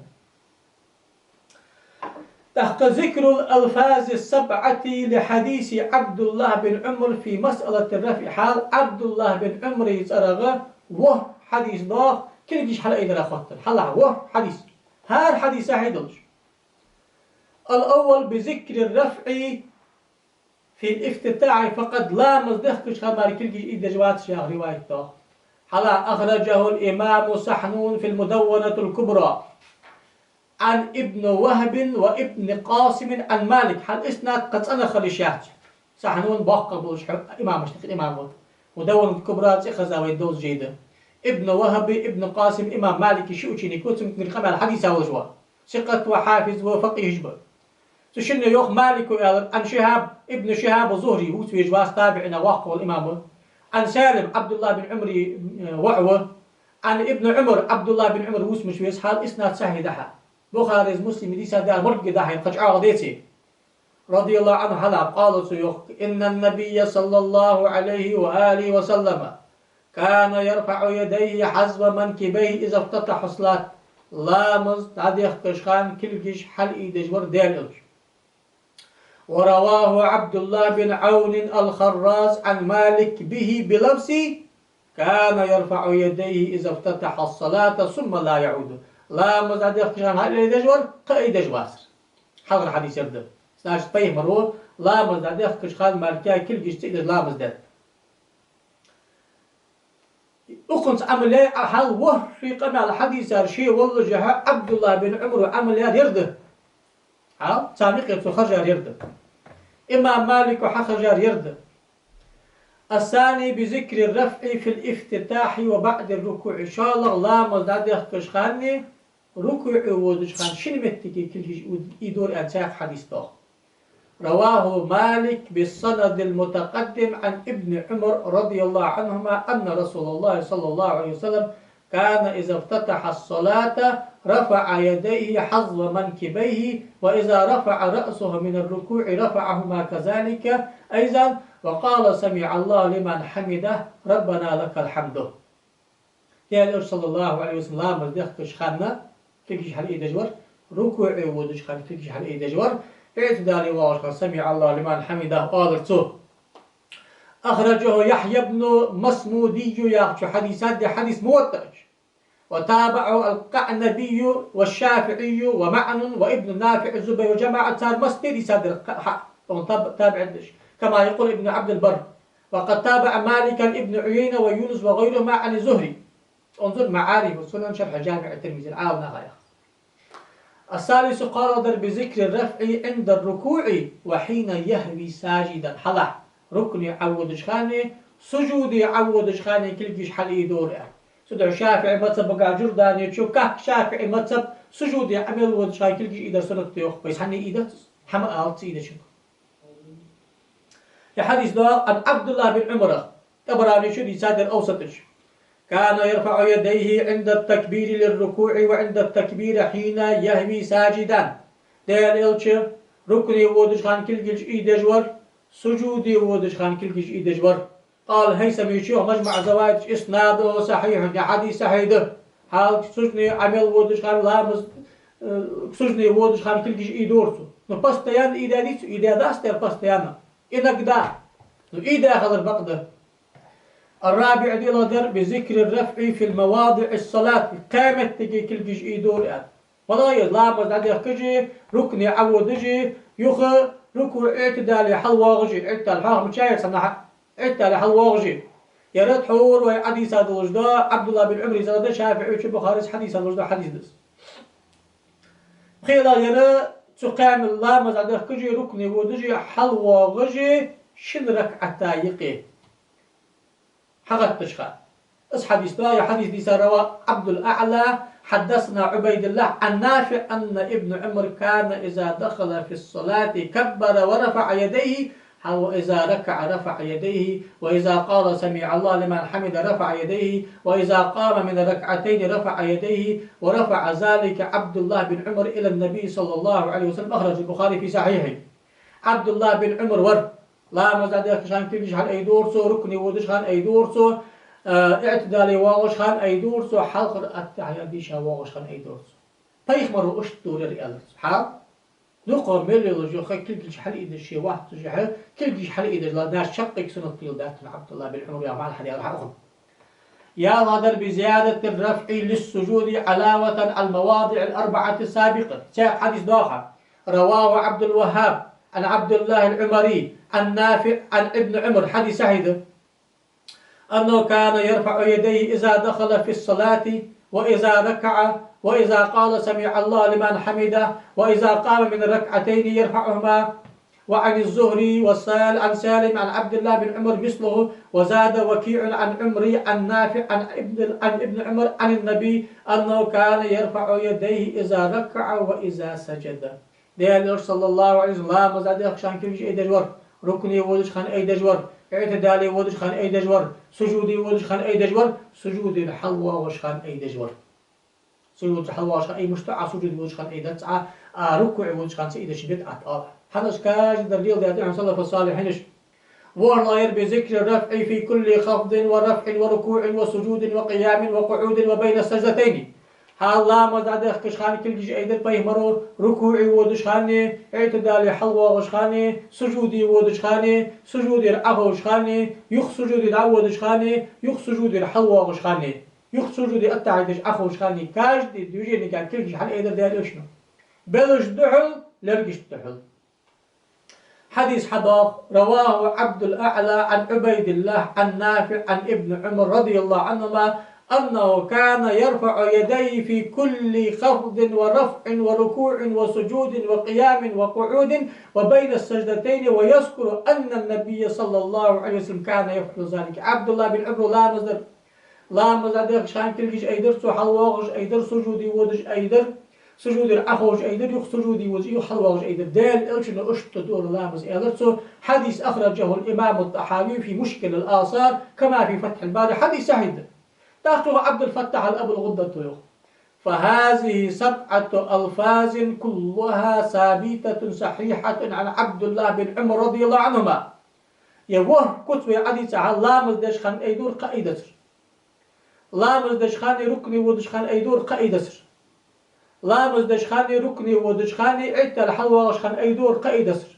تحت ذكر الألفاظ السبعة لحديث عبد الله بن عمر في مسألة الرفع حال عبد الله بن عمر يسرغ وه حديث ده كيلش حل إذا أخذت حلا وه حديث هذا حديث هيدلش الأول بذكر الرفع في الافتتاح فقد لا مصدخش خمار كل إذا جوات شيخ روايته حلا أخرجه الإمام سحنون في المدونة الكبرى عن ابن وهب وابن قاسم عن مالك حال إسناد قد أنا خليشات سحنون بقى بوش إمام مشتق الإمام مدونة الكبرى تخزاوي دوز جيدة ابن وهب ابن قاسم إمام مالك شو تشيني كنت من خمال الحديث هو جوا ثقة وحافظ وفقيه جبر تشن يوخ مالك عن شهاب ابن شهاب الزهري وتويج واس تابعنا وقه الإمام عن سالم عبد الله بن عمري وعوة عن ابن عمر عبد الله بن عمر وسمش ويس حال إسناد سهي دحا بخاري مسلم دي سادار مرق دحا قجعه ديتي رضي الله عنه هلا قال سيوخ إن النبي صلى الله عليه وآله وسلم كان يرفع يديه حزب منكبيه إذا افتتح الصلاة لامز تعديخ كشخان كلكش حل إيدج وردالج ورواه عبد الله بن عون الخراز عن مالك به بلبسي كان يرفع يديه إذا افتتح الصلاة ثم لا يعود لامز تعديخ كشخان حل إيدج قايدج واسر حضر حديث يبدأ سناش طيب مرو لامز تعديخ كشخان مالكاي كلكش تقدر لامز داد أخنس عمل هل وحي قمع الحديث شيء والله جها عبد الله بن عمر عمل يرده ها سامق يتخرج يرده إمام مالك وحخرج يرده الثاني بذكر الرفع في الافتتاح وبعد الركوع إن شاء الله لا مزداد كشخاني ركوع ودشخان شنمتكي كل يدور أنساق حديث ده رواه مالك بالسند المتقدم عن ابن عمر رضي الله عنهما أن رسول الله صلى الله عليه وسلم كان إذا افتتح الصلاة رفع يديه حظ منكبيه وإذا رفع رأسه من الركوع رفعهما كذلك أيضا وقال سمع الله لمن حمده ربنا لك الحمد. قال صلى الله عليه وسلم لا مزدخش خانة تكش حل إيدجور ركوع ودش خان تكش حل إيدجور اعتدالي واشخاص سمع الله لمن حمده قال أخرجه يحيى بن مسمودي يخشى حديثات دي حديث موتج وتابعه القعنبي والشافعي ومعن وابن نافع الزبير وجماعة صار مصدر يصدر تابع كما يقول ابن عبد البر وقد تابع مالكا ابن عيينة ويونس وغيرهما عن الزهري انظر معارف وسنن شرح جامع الترمذي العاون غاية. الثالث قرر بذكر الرفع عند الركوع وحين يهوي ساجدا حلا ركن يعود شخاني سجود يعود شخاني كل حل دور سدع شافعي مذهب بقى جرداني تشوف كه شافعي مذهب سجود يعمل ود شخاني كل إذا سنة تيوخ بس حني إذا حما ألت إذا شو الحديث ده عن عبد الله بن عمر تبراني شو يسادر أوسطش كان يرفع يديه عند التكبير للركوع وعند التكبير حين يهوي ساجدا ديال إلش ركني ودش خان كل جيش إيدجور سجودي ودش خان كل جيش إيدجور قال هيثمي شيخ مجمع زواج إسناده صحيح حديث صحيح ده حال سجني عمل ودش خان لامز سجني ودش خان كل جيش إيدورسو نبستيان إيداديس إيداداستر بستيانا إنك دا إيدا خضر بقده. الرابع دي لدر بذكر الرفع في المواضع الصلاة قامت تجي كل جيش إيدور يعني ولا يلامز عندي كجي ركن يعودجي يخ ركوع اعتدال حلواغجي اعتدال حاهم مشاير سنة اعتدال حلواغجي يرد حور وحديث هذا الوجداء عبد الله بن عمري زاد شافعي وشبه خارج حديث هذا الوجداء حديث دس خيلا يرى تقام اللامز عندي كجي ركن يعودجي حلواغجي شن ركعتا يقي حقت تشخان اس حديث لا حديث دي روى عبد الأعلى حدثنا عبيد الله عن نافع أن ابن عمر كان إذا دخل في الصلاة كبر ورفع يديه وإذا ركع رفع يديه وإذا قال سمع الله لمن حمد رفع يديه وإذا قام من الركعتين رفع يديه ورفع ذلك عبد الله بن عمر إلى النبي صلى الله عليه وسلم أخرج البخاري في صحيحه. عبد الله بن عمر ور لا مزاد خشان كلش هل أي دور سو ركني ودش خان أي دور سو اعتدالي واغش خان أي دور سو حلق التحية ديشا واغش خان أي دور سو بيخ مرو أشت دور الرئال حال نقوم ملي لجو خي كلش حل إيد الشيء واحد تجاه كلش حل إيد لا ناس شقك سنة طيل ذات عبد الله بن عمر يا مال حديث راح يا غدر بزيادة الرفع للسجود علاوة المواضع الأربعة السابقة حديث داخل رواه عبد الوهاب عن عبد الله العمري عن نافع عن ابن عمر حديث سعيد أنه كان يرفع يديه إذا دخل في الصلاة وإذا ركع وإذا قال سمع الله لمن حمده وإذا قام من الركعتين يرفعهما وعن الزهري والسال عن سالم عن عبد الله بن عمر مثله. وزاد وكيع عن عمري عن نافع عن ابن عمر عن النبي أنه كان يرفع يديه إذا ركع وإذا سجد. ديال صلى الله عليه وسلم لا مزاد خشان كل أي دجور ركني ودش خان أي دجور اعتدالي ودش خان أي دجور سجودي ودش خان أي دجور سجودي الحلوى وش خان أي دجور سجود الحلوى وش خان أي مشتع سجود ودش خان أي دتعة ركوع ودش خان سيد شدت أتقال حنش كاج دريل ده عن صلى الصالحينش والله يربي ذكر الرفع في كل خفض ورفع وركوع وسجود وقيام وقعود وبين السجدتين. حالا مزاد كشخاني كل جي ايدر بيهمرو ركوعي ودشخاني اعتدالي حلوة وشخاني سجودي ودشخاني سجودي رعفة وشخاني يخ سجودي دعوة ودشخاني يخ سجودي الحلوة وشخاني يخ سجودي التعيدش عفة وشخاني كاج دي دوجيني كان كل جي حال ايدر ديال اشنو بلش دحل لرقش دحل. حديث حضاف رواه عبد الأعلى عن عبيد الله عن نافع عن ابن عمر رضي الله عنهما أنه كان يرفع يديه في كل خفض ورفع وركوع وسجود وقيام وقعود وبين السجدتين ويذكر أن النبي صلى الله عليه وسلم كان يفعل ذلك. عبد الله بن عمر لا مزدر شان كلش أيدر سحلواغش أيدر سجودي ودش أيدر سجود الأخوج أيدر يخ سجودي وزي حلواغش أيدر دال إلشنا أشت دور لامز أيدر. حديث أخرجه الإمام الطحاوي في مشكل الآثار كما في فتح الباري حديث سعيد تأخذ عبد الفتاح الأبو الغدة. فهذه 7 ألفاظ كلها ثابتة صحيحة عن عبد الله بن عمر رضي الله عنهما. يوه كتب حديث عن لامز دشخان أيدور قائدتر لامز دشخاني ركني ودشخان أيدور قائدتر لامز دشخاني ركني ودشخاني عتا لحلواغ شخان أيدور قائدتر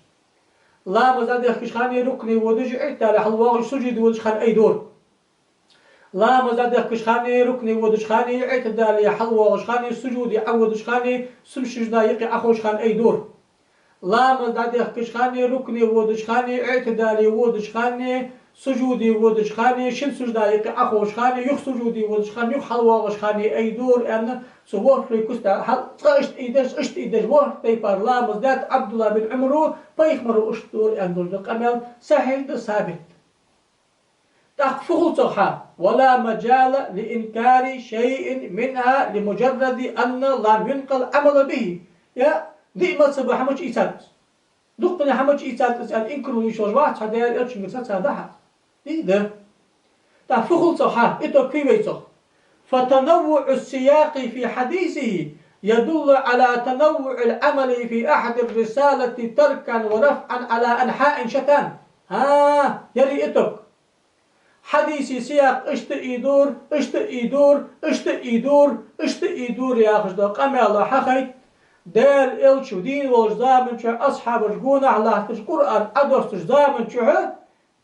لامز دشخاني ركني ودش عتا لحلواغ سجد ودشخان أيدور لا مزاد كشخاني ركني ودشخاني اعتدالي حلوة وشخاني سجودي عود شخاني سمشجنا يقي أخو شخان أي دور. لا مزاد كشخاني ركني ودشخاني اعتدالي ودشخاني سجودي ودشخاني شن سجنا يقي أخو شخاني يخ سجودي ودشخاني يخ حلوة وشخاني أي دور أن سوور في كستا حل اشت إيدش وور تيبار. لا مزاد عبد الله بن عمرو بيخمرو اشتور أن دول قمل سهل ثابت تخفه صحة ولا مجال لإنكار شيء منها لمجرد أن لم ينقل عمل به. يا دي ما تصبح حمج إيسات دقنا حمج إيسات إسأل إنكروا يشوج واحد هذا يرجع مرسات هذا دي ده تخفه صحة إتو كيف فتنوع السياق في حديثه يدل على تنوع العمل في أحد الرسالة تركا ورفعا على أنحاء شتان. يلي إتوك حديثي سياق اشتئي يدور يا خشدا قام الله حخي دال إلشو دين والجزامن شو أصحاب الجونة على القرآن أدرس جزامن شو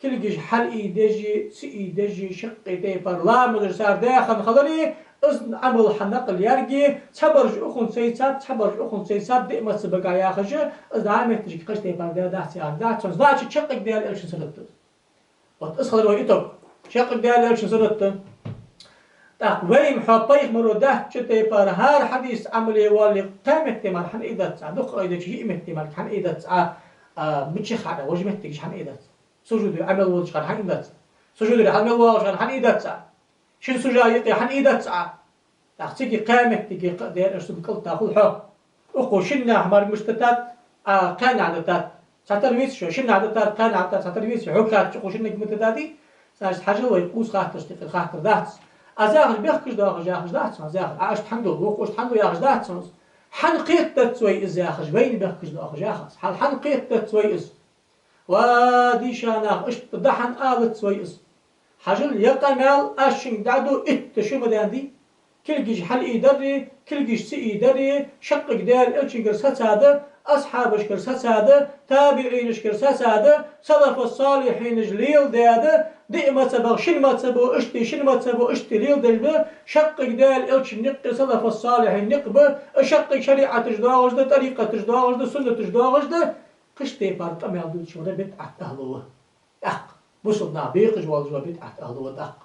كل جيش حل إيدجي سإيدجي شقي تيفر لا مدرسار داخل خضري إذن عمل حنقل يرجي تبرج أخون سيساب دي ما تسبقا يا خشة إذن عامل تجي قش تيفر دا سيار دا تشنز تشقق دال إلشو سنتز وتأسخذ رؤيتك شق دال شو صرت تقويم حطيخ مرودة شتى فرهار حديث عملي والي قامت تمر حن إذا صادق إذا شيء متمر حن إذا بتشخ على وجه متجش حن إذا سجود عمل وجه حن إذا سجود عمل وجه حن إذا شن سجايق حن إذا تحسيكي قامت تجي دال إيش تقول تأخذ حق أخو شن أحمر مشتتات قان عدتات سترويس شو شن عدتات قان عدتات سترويس حكات شو شنك متدادي ساعات حاجة ويقوس خاطر استقل خاطر داتس أزاغ بيخكش داغ جاخش داتس أزاغ عاشت حندو وقوش حندو ياخش داتس حنقيت تتسوي إزاخش بين بيخكش داغ جاخس حنقيت تتسوي إز ودي شاناغ إشت ضحن آلت سوي إز حاجل يقمال أشين دادو إت شو مداندي كل جيش حل إيدري كل جيش سي إيدري شقق دال إلشين قرصت هذا أصحابش قرصت هذا تابعينش قرصت هذا سلف الصالحين جليل داده دي ما تبغ شن ما تبغ اشتي ليل دجبه شقق دال إلش نق سلف الصالحين نقبه شقق شريعة تجداغش ده طريقة تجداغش ده سنة تجداغش ده قشتي بارت أم يعدود شو ده بدعة أهلوه أق بصدنا بيقج والجوا بدعة أهلوه أق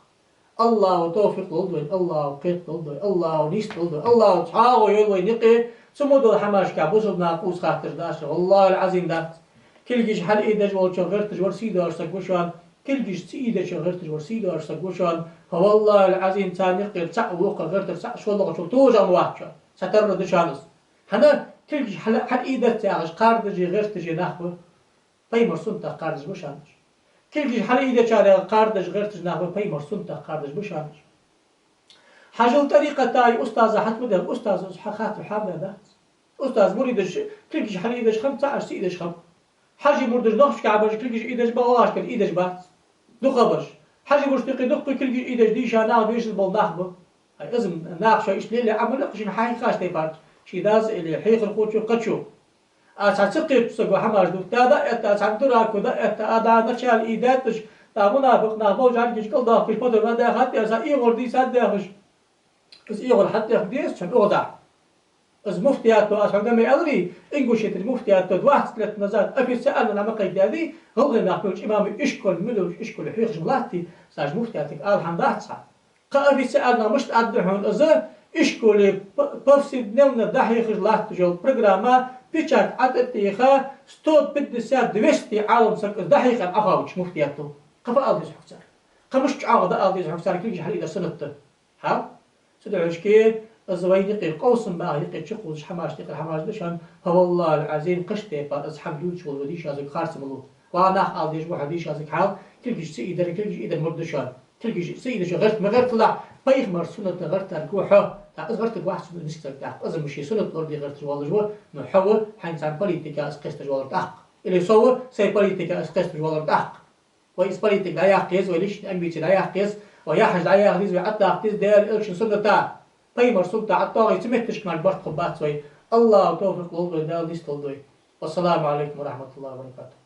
الله توفيق للدوين الله قيت للدوين الله نيست للدوين الله تعاو يلوي نقي سمود الحماش كابوس بنا قوس خاطر داش والله العظيم ده كلجيش حل إيدج والشان غيرتج ورسيدة أرسك وشان كلجيش سيدة شان غيرتج ورسيدة أرسك وشان فوالله العظيم تاني قيل سع وقع غيرتج سع شو الله شو توجع مواجهة سترد شانس هنا كلجيش حل إيدة تاعش قاردجي غيرتجي نخبه بيمر سنتا قاردج بشانش كلجيش حل إيدة شارع قاردج غيرتج نخبه بيمر سنتا قاردج بشانش حاجة الطريقة تاعي أستاذ حتى بدل أستاذ خاطر حامل ده أستاذ مريدش كلجيش حل إيدش 15 إيدش خم حاجة مردش نخش كعبش كلجيش إيدش بواش كل إيدش بات دو خبش حاجة مشتقي دق كلجيش إيدش ديش أنا بيش البول نخبه هاي إزم ناقشة إيش ليه عمل لقش محاي خاش تيبات شي داز اللي حيخ الخوتشو قتشو أساتسقي بسقو حماش دو تادا إتا سانتراكو دا إتا أدا نشال إيداتش تا منافق نخبو جانكيش كل داخش بدر ما داخت أسا إيغور دي ساد داخش بس إيغور حتى يخديس شن أوضع از مفتياتو از عندما أدري إنجوشيت المفتياتو واحد ثلاث نزات أفي سألنا لما قيد هذه هو نقولش إمام إشكل ملوش إشكل حيخش ملاتي ساج مفتياتك آل حمدات صح قافي سألنا مش أدرحون إذا إشكل بفسد نونا دحيخش لات جو برنامج بيشات عدتيخا ستود بدسات دوستي عالم سك دحيخا أخاوش مفتياتو قفا ألديز حفصار قمش عاقد ألديز حفصار كل حال إذا سنت ها سدعوش كي الزوين يقي قوسم بقى يقي شقوش حماش يقي حماش دشان فوالله العظيم قشتي بقى أصحاب يوتش والوديش هذاك خارس ملو وأنا ألديش وحديش هذاك حال كلش سيدة كلش إذا مردشان كلش سيدة شو غرت ما غرت لا بيخ مر سنة غرت الكوحة غرت واحد سنة مسك تاع أزم مشي سنة الأرض غرت والله جوا محو حين صار بوليتيكا أسقست جوال تحق اللي سوى سي بوليتيكا أسقست جوال تحق وإس بوليتيكا لا يحقيز وليش أمبيتي لا يحقيز ويحج لا يحقيز وحتى يحقيز ده الإلكشن سنة تاع بيمر سلطة عطاغي تمتش مع البرد خبات سوي الله توفيق والله دال ديستول دوي والسلام عليكم ورحمة الله وبركاته.